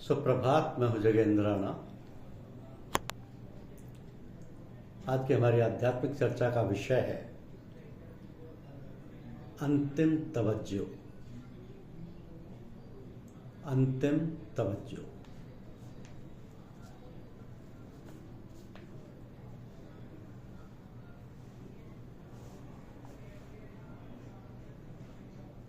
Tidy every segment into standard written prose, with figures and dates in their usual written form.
सुप्रभात। मैं हूं जगेंद्राना। आज की हमारी आध्यात्मिक चर्चा का विषय है अंतिम तवज्जो। अंतिम तवज्जो।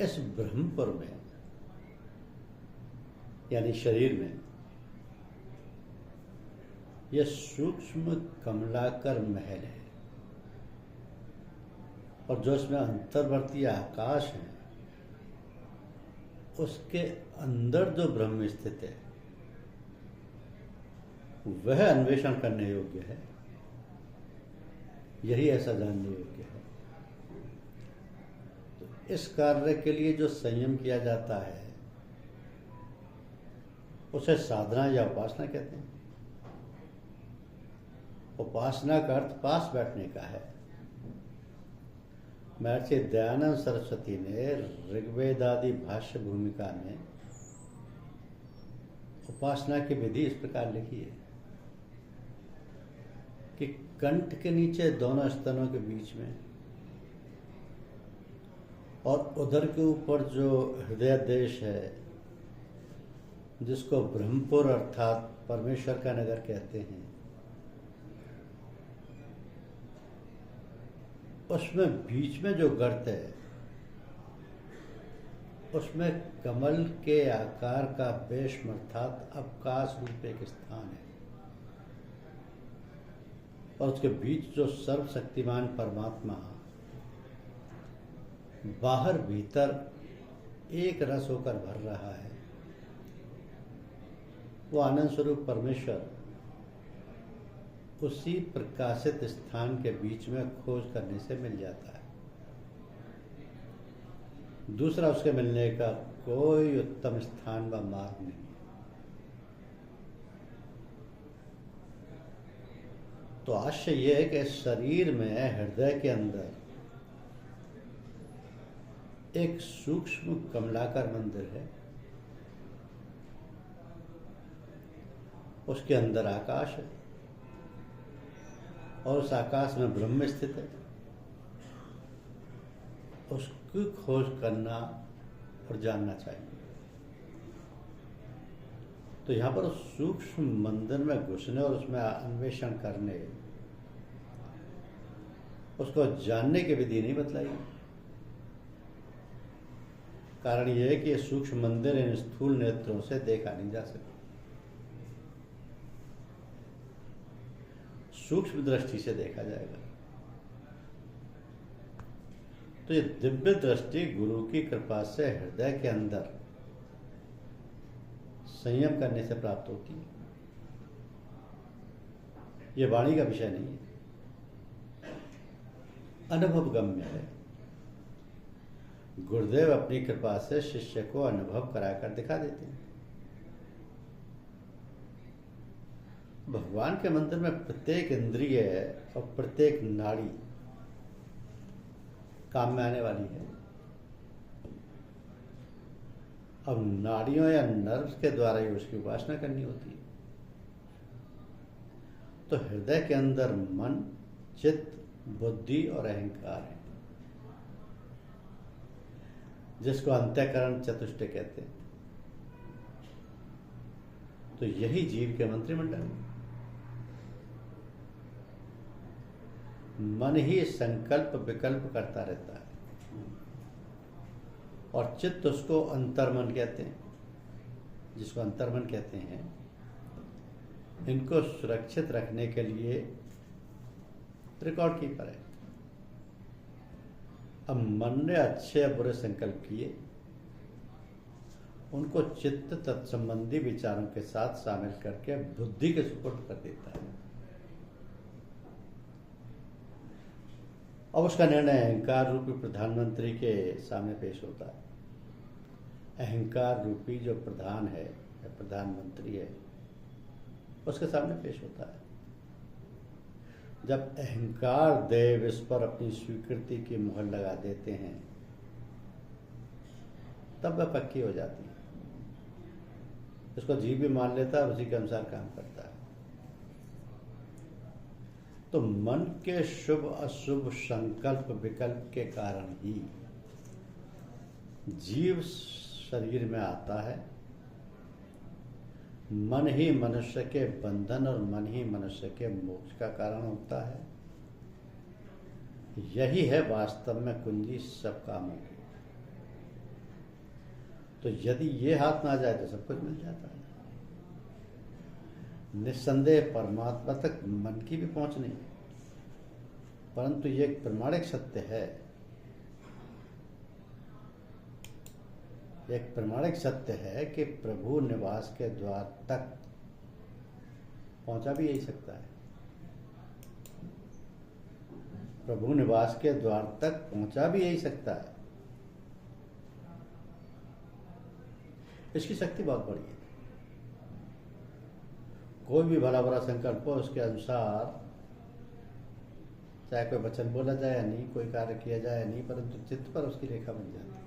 इस ब्रह्मपुर में यानी शरीर में यह सूक्ष्म कमलाकर महल है और जो इसमें अंतर्वर्ती आकाश है उसके अंदर जो ब्रह्म स्थित है वह अन्वेषण करने योग्य है। यही ऐसा जानने योग्य है। तो इस कार्य के लिए जो संयम किया जाता है उसे साधना या उपासना कहते हैं। उपासना का अर्थ पास बैठने का है। महर्षि दयानंद सरस्वती ने ऋग्वेद आदि भाष्य भूमिका में उपासना की विधि इस प्रकार लिखी है कि कंठ के नीचे दोनों स्तनों के बीच में और उधर के ऊपर जो हृदय देश है जिसको ब्रह्मपुर अर्थात परमेश्वर का नगर कहते हैं, उसमें बीच में जो गर्त है उसमें कमल के आकार का बेशम अर्थात अवकाश रूप एक स्थान है और उसके बीच जो सर्वशक्तिमान परमात्मा बाहर भीतर एक रस होकर भर रहा है, वो आनंद स्वरूप परमेश्वर उसी प्रकाशित स्थान के बीच में खोज करने से मिल जाता है। दूसरा उसके मिलने का कोई उत्तम स्थान व मार्ग नहीं। तो आशय यह है कि शरीर में हृदय के अंदर एक सूक्ष्म कमलाकार मंदिर है, उसके अंदर आकाश है और उस आकाश में ब्रह्म स्थित है। उसकी खोज करना और जानना चाहिए। तो यहाँ पर उस सूक्ष्म मंदिर में घुसने और उसमें अन्वेषण करने, उसको जानने की विधि नहीं बतलाई। कारण यह है कि यह सूक्ष्म मंदिर इन स्थूल नेत्रों से देखा नहीं जा सकता। सूक्ष्म दृष्टि से देखा जाएगा। तो ये दिव्य दृष्टि गुरु की कृपा से हृदय के अंदर संयम करने से प्राप्त होती है। ये वाणी का विषय नहीं है, अनुभव गम्य है। गुरुदेव अपनी कृपा से शिष्य को अनुभव कराकर दिखा देते हैं। भगवान के मंदिर में प्रत्येक इंद्रिय और प्रत्येक नाड़ी काम में आने वाली है। अब नाड़ियों या नर्व्स के द्वारा ही उसकी उपासना करनी होती है। तो हृदय के अंदर मन, चित्त, बुद्धि और अहंकार है, जिसको अंतःकरण चतुष्टय कहते हैं। तो यही जीव के मंत्रिमंडल है। मन ही संकल्प विकल्प करता रहता है और चित्त उसको अंतर्मन कहते हैं, जिसको अंतर्मन कहते हैं। इनको सुरक्षित रखने के लिए रिकॉर्ड कीपर है। अब मन ने अच्छे या बुरे संकल्प किए, उनको चित्त तत्संबंधी विचारों के साथ शामिल करके बुद्धि के सुपुर्द कर देता है। अब उसका निर्णय अहंकार रूपी प्रधानमंत्री के सामने पेश होता है। अहंकार रूपी जो प्रधान है या प्रधानमंत्री है उसके सामने पेश होता है। जब अहंकार देव इस पर अपनी स्वीकृति की मुहर लगा देते हैं तब वह पक्की हो जाती है। इसको जीव भी मान लेता है, उसी के अनुसार काम करता है। तो मन के शुभ अशुभ संकल्प विकल्प के कारण ही जीव शरीर में आता है। मन ही मनुष्य के बंधन और मन ही मनुष्य के मोक्ष का कारण होता है। यही है वास्तव में कुंजी सब कामों की। तो यदि ये हाथ ना जाए तो सब कुछ मिल जाता है। निस्संदेह परमात्मा तक मन की भी पहुंच नहीं, परंतु ये एक प्रमाणिक सत्य है। एक प्रमाणिक सत्य है कि प्रभु निवास के द्वार तक पहुंचा भी यही सकता है। प्रभु निवास के द्वार तक पहुंचा भी यही सकता है। इसकी शक्ति बहुत बड़ी है। कोई भी भला बुरा संकल्प हो, उसके अनुसार चाहे कोई वचन बोला जाए या नहीं, कोई कार्य किया जाए या नहीं, परंतु चित्त पर उसकी रेखा बन जाती है।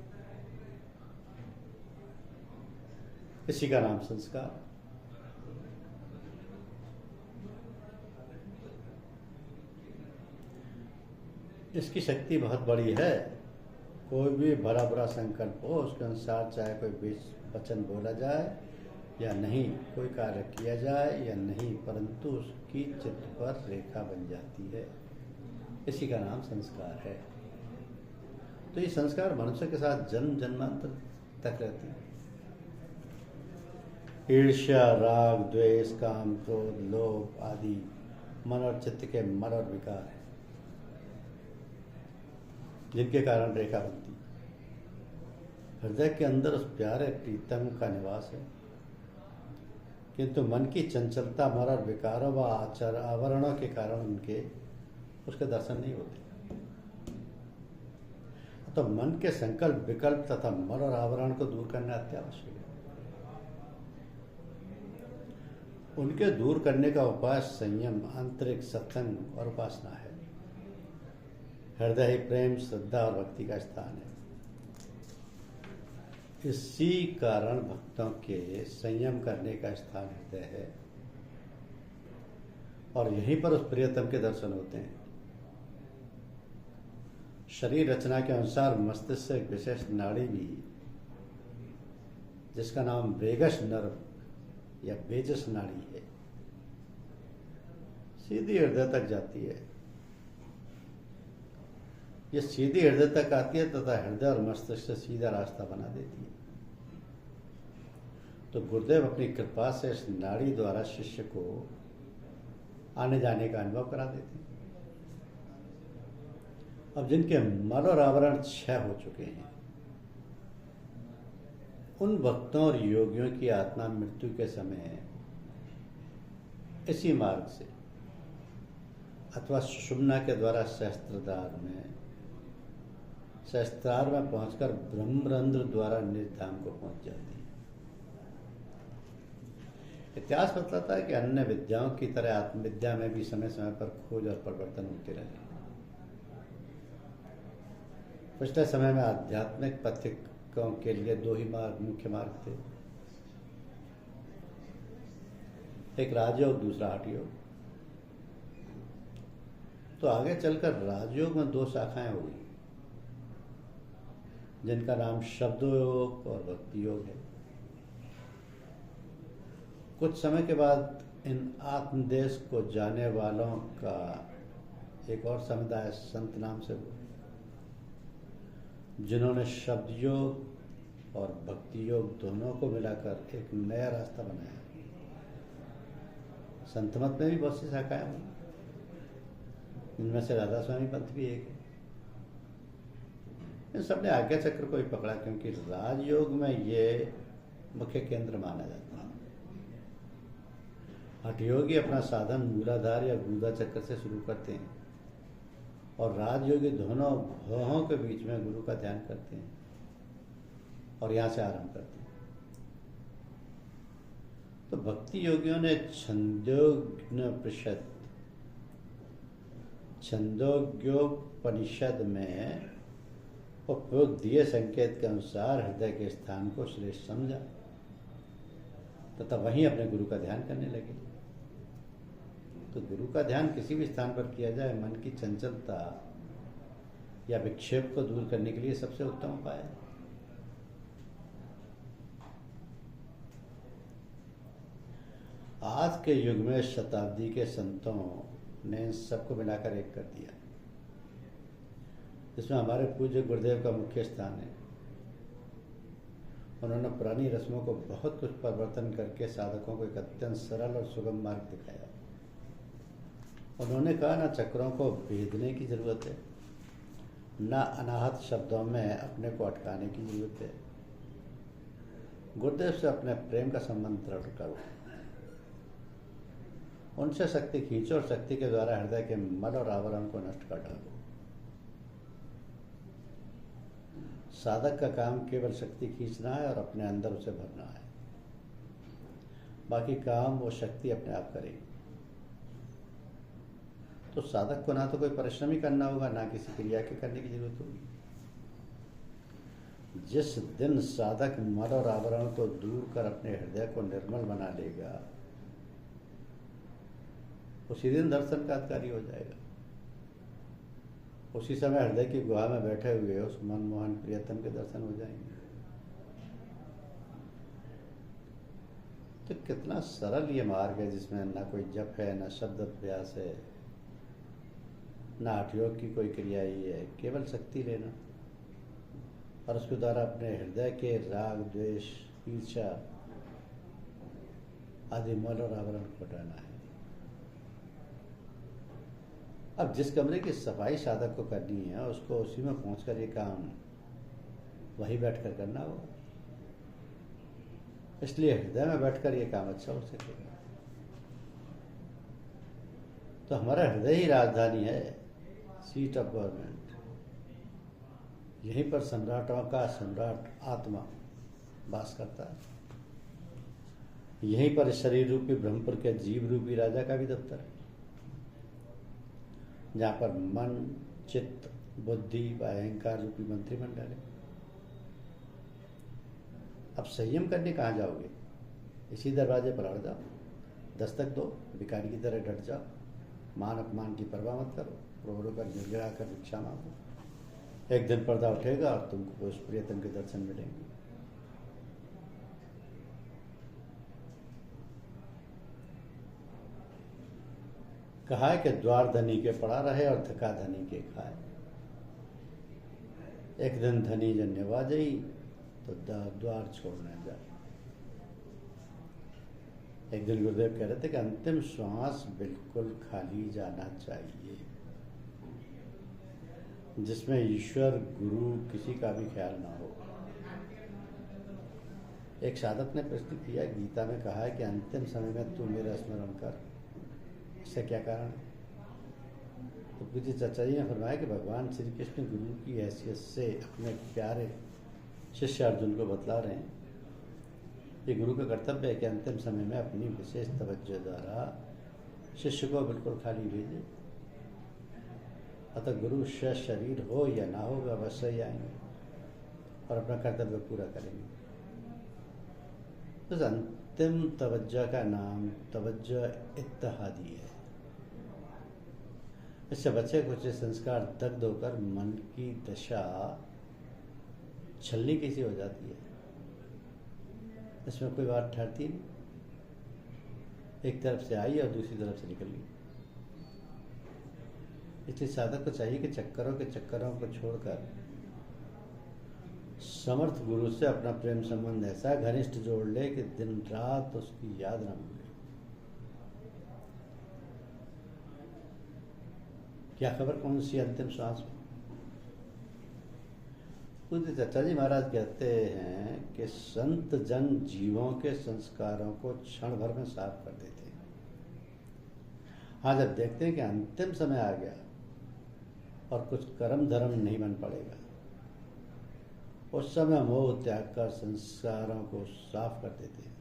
इसी का नाम संस्कार। इसकी शक्ति बहुत बड़ी है। कोई भी भला बुरा संकल्प हो, उसके अनुसार चाहे कोई बीच वचन बोला जाए या नहीं, कोई कार्य किया जाए या नहीं, परंतु उसकी चित्त पर रेखा बन जाती है। इसी का नाम संस्कार है। तो ये संस्कार मनुष्य के साथ जन्म जन्मांतर तक रहती है। ईर्ष्या, राग, द्वेष, काम, क्रोध, लोभ आदि मन और चित्त के मल और विकार हैं, जिनके कारण रेखा बनती है। हृदय के अंदर उस प्यारे प्रीतम का निवास है, किंतु मन की चंचलता, मल और विकारों व आचार आवरणों के कारण उनके उसके दर्शन नहीं होते। तो मन के संकल्प विकल्प तथा मल और आवरण को दूर करना अत्यावश्यक है। उनके दूर करने का उपाय संयम, आंतरिक सत्संग और उपासना है। हृदय ही प्रेम, श्रद्धा और भक्ति का स्थान है। इसी कारण भक्तों के संयम करने का स्थान हृदय है और यहीं पर उस प्रियतम के दर्शन होते हैं। शरीर रचना के अनुसार मस्तिष्क से एक विशेष नाड़ी भी, जिसका नाम वेगस नर्व या वेजस नाड़ी है, सीधी हृदय तक जाती है। ये सीधी हृदय तक आती है तथा हृदय और मस्तिष्क से सीधा रास्ता बना देती है। तो गुरुदेव अपनी कृपा से इस नाड़ी द्वारा शिष्य को आने जाने का अनुभव करा देते हैं। अब जिनके मल और आवरण क्षय हो चुके हैं, उन भक्तों और योगियों की आत्मा मृत्यु के समय इसी मार्ग से अथवा सुषुम्ना के द्वारा सहस्त्रार में पहुंचकर ब्रह्मरंध्र द्वारा निर्धाम को पहुंच जाती है। इतिहास बताता है कि अन्य विद्याओं की तरह आत्मविद्या में भी समय समय पर खोज और परिवर्तन होते रहे। पिछले समय में आध्यात्मिक पथिकों के लिए दो ही मुख्य मार्ग थे, एक राजयोग, दूसरा हठ योग। तो आगे चलकर राजयोग में दो शाखाएं हो गई, जिनका नाम शब्द योग और भक्ति योग है। कुछ समय के बाद इन आत्मदेश को जाने वालों का एक और समुदाय संत नाम से हुआ, जिन्होंने शब्द योग और भक्ति योग दोनों को मिलाकर एक नया रास्ता बनाया। संत मत में भी बहुत सी शाखाएं हुई, इनमें से राधा स्वामी पंथ भी एक है। इन सबने आज्ञा चक्र को ही पकड़ा, क्योंकि राजयोग में ये मुख्य केंद्र माना जाता है। हठ योगी अपना साधन मूलाधार या गुदा चक्र से शुरू करते हैं और राजयोगी दोनों भौहों के बीच में गुरु का ध्यान करते हैं और यहाँ से आरंभ करते हैं। तो भक्ति योगियों ने छंदोग्योपनिषद में उपयोग दिए संकेत के अनुसार हृदय के स्थान को श्रेष्ठ समझा तथा वहीं अपने गुरु का ध्यान करने लगे। तो गुरु का ध्यान किसी भी स्थान पर किया जाए मन की चंचलता या विक्षेप को दूर करने के लिए सबसे उत्तम उपाय है। आज के युग में शताब्दी के संतों ने सबको मिलाकर एक कर दिया। इसमें हमारे पूज्य गुरुदेव का मुख्य स्थान है। उन्होंने पुरानी रस्मों को बहुत कुछ परिवर्तन करके साधकों को एक अत्यंत सरल और सुगम मार्ग दिखाया। उन्होंने कहा, ना चक्रों को भेदने की जरूरत है, ना अनाहत शब्दों में अपने को अटकाने की जरूरत है। गुरुदेव से अपने प्रेम का संबंध दृढ़ करो, उनसे शक्ति खींचो और शक्ति के द्वारा हृदय के मल और आवरण को नष्ट कर डालो। साधक का काम केवल शक्ति खींचना है और अपने अंदर उसे भरना है। बाकी काम वो शक्ति अपने आप करेगी। तो साधक को ना तो कोई परिश्रम ही करना होगा, ना किसी क्रिया के करने की जरूरत होगी। जिस दिन साधक मल और आवरण को दूर कर अपने हृदय को निर्मल बना लेगा, उसी दिन दर्शन का अधिकारी हो जाएगा। उसी समय हृदय की गुहा में बैठे हुए उस मनमोहन प्रियतम के दर्शन हो जाएंगे। तो कितना सरल ये मार्ग है, जिसमें ना कोई जप है, ना शब्द अभ्यास है, ना हठयोग की कोई क्रिया ही है। केवल शक्ति लेना और उसके द्वारा अपने हृदय के राग, द्वेष, ईर्ष्या आदि मल और आवरण को हटाना है। अब जिस कमरे की सफाई साधक को करनी है, उसको उसी में पहुंचकर ये काम वहीं बैठकर करना होगा। इसलिए हृदय में बैठकर ये काम अच्छा हो सकेगा। तो हमारा हृदय ही राजधानी है, सीट ऑफ गवर्नमेंट। यहीं पर सम्राटों का सम्राट आत्मा वास करता है। यहीं पर शरीर रूपी ब्रह्मपुर के जीव रूपी राजा का भी दफ्तर है, जहाँ पर मन, चित्त, बुद्धि व अहंकार रूपी मंत्रिमंडल है। अब संयम करने कहाँ जाओगे? इसी दरवाजे पर अड़ जाओ, दस्तक दो, भिखारी की तरह डट जाओ, मान अपमान की परवाह मत करो, रोड़ों पर गिड़गिड़ा कर भिक्षा मांगो। एक दिन पर्दा उठेगा और तुमको उस प्रियतम के दर्शन मिलेंगे। कहा है कि द्वार धनी के पड़ा रहे और थका धनी के खाए। एक दिन धनी जन नवाजई तो द्वार छोड़ने जाए। एक दिन गुरुदेव कह रहे थे कि अंतिम श्वास बिल्कुल खाली जाना चाहिए, जिसमें ईश्वर, गुरु, किसी का भी ख्याल ना हो। एक साधक ने प्रश्न किया, गीता में कहा है कि अंतिम समय में तू मेरा स्मरण कर, इससे क्या कारण है? तो पूज्य चाचा जी ने फरमाया कि भगवान श्री कृष्ण गुरु की हैसियत से अपने प्यारे शिष्य अर्जुन को बतला रहे हैं। ये गुरु का कर्तव्य है कि अंतिम समय में अपनी विशेष तवज्जो द्वारा शिष्य को बिल्कुल खाली भेजे। अतः गुरु से शरीर हो या ना हो, अवश्य ही आएंगे और अपना कर्तव्य पूरा करेंगे। तो अंतिम तवज्जो का नाम तवज्जो इत्तेहादी है। इससे बच्चे कुछ संस्कार दग्ध होकर मन की दशा छलनी कैसी हो जाती है, इसमें कोई बात ठहरती नहीं। एक तरफ से आई और दूसरी तरफ से निकल गई। इसलिए साधक को चाहिए कि चक्करों को छोड़कर समर्थ गुरु से अपना प्रेम संबंध ऐसा घनिष्ठ जोड़ ले कि दिन रात उसकी याद न भूले। क्या खबर कौन सी अंतिम श्वास में? पूज्य चाचा जी महाराज कहते हैं कि संत जन जीवों के संस्कारों को क्षण भर में साफ कर देते हैं। हाँ, जब देखते हैं कि अंतिम समय आ गया और कुछ कर्म धर्म नहीं बन पड़ेगा, उस समय मोह त्याग कर संस्कारों को साफ कर देते हैं।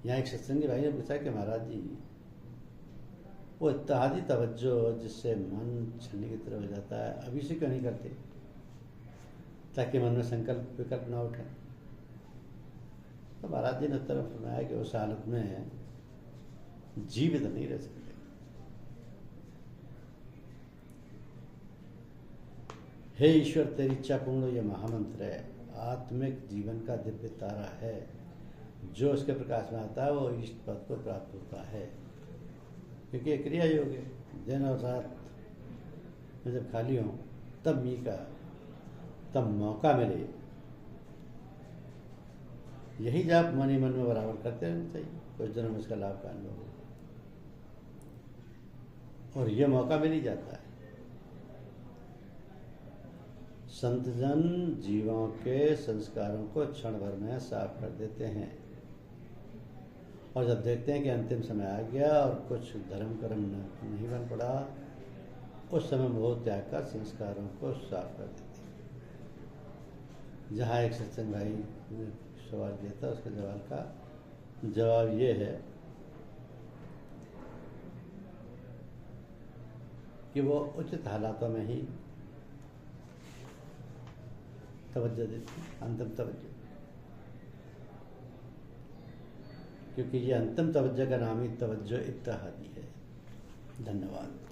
यहाँ एक सत्संगी भाई ने पूछा कि महाराज जी, वो इत्तेहादी तवज्जो जिससे मन छलनी की तरह हो जाता है, अभी से क्यों नहीं करते, ताकि मन में संकल्प विकल्प ना उठे? तो महाराज जी ने उत्तर फरमाया कि उस हालत में जीवित नहीं रह सकते। हे ईश्वर, तेरी इच्छा पूर्ण यह महामंत्र है, आत्मिक जीवन का दिव्य तारा है। जो उसके प्रकाश में आता है वो इष्ट पद को प्राप्त होता है, क्योंकि ये क्रिया योग है। दिन और रात में जब खाली हो तब तब मौका मिले, यही जाप मन ही मन में बराबर करते रहना चाहिए, कुछ दिनों में इसका लाभ का अनुभव हो। और ये मौका मिल ही जाता है। संतजन जीवों के संस्कारों को क्षण भर में साफ कर देते हैं, और जब देखते हैं कि अंतिम समय आ गया और कुछ धर्म कर्म नहीं बन पड़ा, उस समय मोह त्याग कर संस्कारों को साफ कर देते हैं। जहाँ एक सत्संग भाई ने सवाल किया था, उसके जवाब ये है कि वो उचित हालातों में ही तवज्जो देती, अंतिम तवज्जो, क्योंकि ये अंतिम तवज्जो का नाम ही तवज्जो इत्तेहादी है। धन्यवाद।